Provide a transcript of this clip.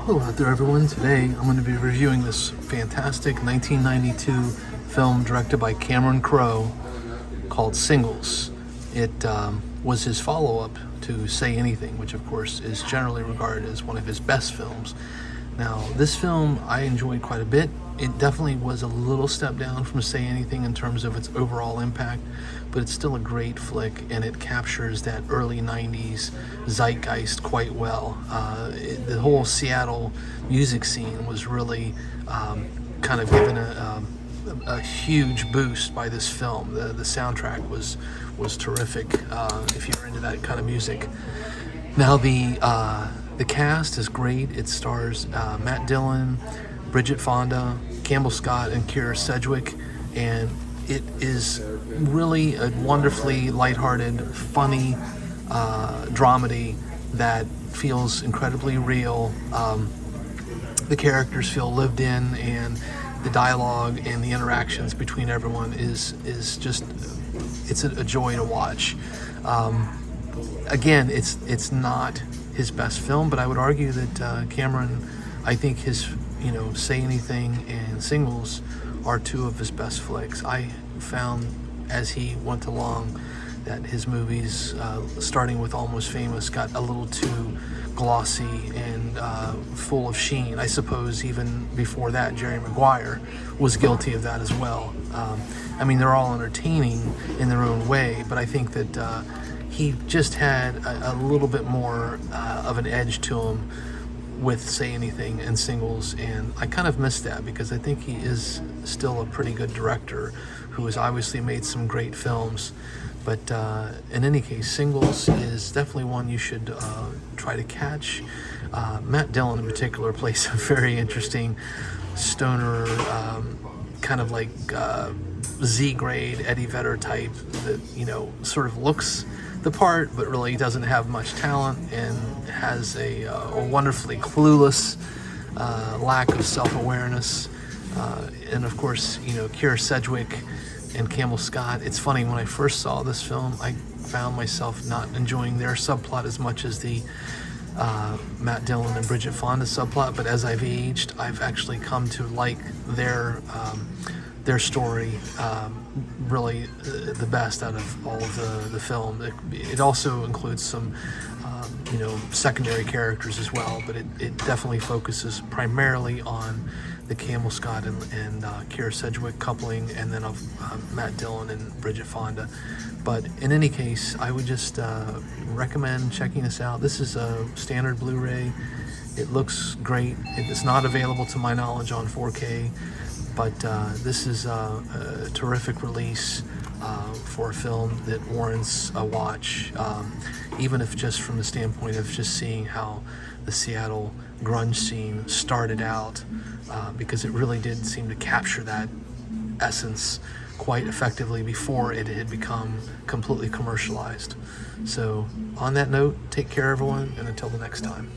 Hello out there, everyone. Today I'm going to be reviewing this fantastic 1992 film directed by Crowe called Singles. It was his follow-up to Say Anything, which of course is generally regarded as one of his best films. Now, this film I enjoyed quite a bit. It definitely was a little step down from Say Anything in terms of its overall impact, but it's still a great flick, and it captures that early 90s zeitgeist quite well. The whole Seattle music scene was really kind of given a huge boost by this film. The soundtrack was terrific if you're into that kind of music. Now, the cast is great. It stars Matt Dillon, Bridget Fonda, Campbell Scott, and Keira Sedgwick, and it is really a wonderfully lighthearted, funny dramedy that feels incredibly real. The characters feel lived in, and the dialogue and the interactions between everyone is just, it's a joy to watch. Again, it's not his best film, but I would argue that Cameron, I think his Say Anything and Singles are two of his best flicks. I found as he went along that his movies, starting with Almost Famous, got a little too glossy and full of sheen. I suppose even before that, Jerry Maguire was guilty of that as well. I mean, they're all entertaining in their own way, but I think that he just had a little bit more of an edge to him with Say Anything and Singles, and I kind of missed that because I think he is still a pretty good director who has obviously made some great films. But in any case, Singles is definitely one you should try to catch. Matt Dillon in particular plays a very interesting stoner, kind of like Z-grade Eddie Vedder type that sort of looks the part but really doesn't have much talent and has a wonderfully clueless lack of self-awareness, and of course Keira Sedgwick and Campbell Scott. It's funny, when I first saw this film I found myself not enjoying their subplot as much as the Matt Dillon and Bridget Fonda subplot, but as I've aged I've actually come to like their story really the best out of all of the film. It also includes some secondary characters as well, but it definitely focuses primarily on the Campbell Scott and Keira Sedgwick coupling, and then of Matt Dillon and Bridget Fonda. But in any case, I would just recommend checking this out. This is a standard Blu-ray. It looks great. It is not available to my knowledge on 4K, but this is a terrific release for a film that warrants a watch, even if just from the standpoint of just seeing how the Seattle grunge scene started out, because it really did seem to capture that essence quite effectively before it had become completely commercialized. So on that note, take care everyone, and until the next time.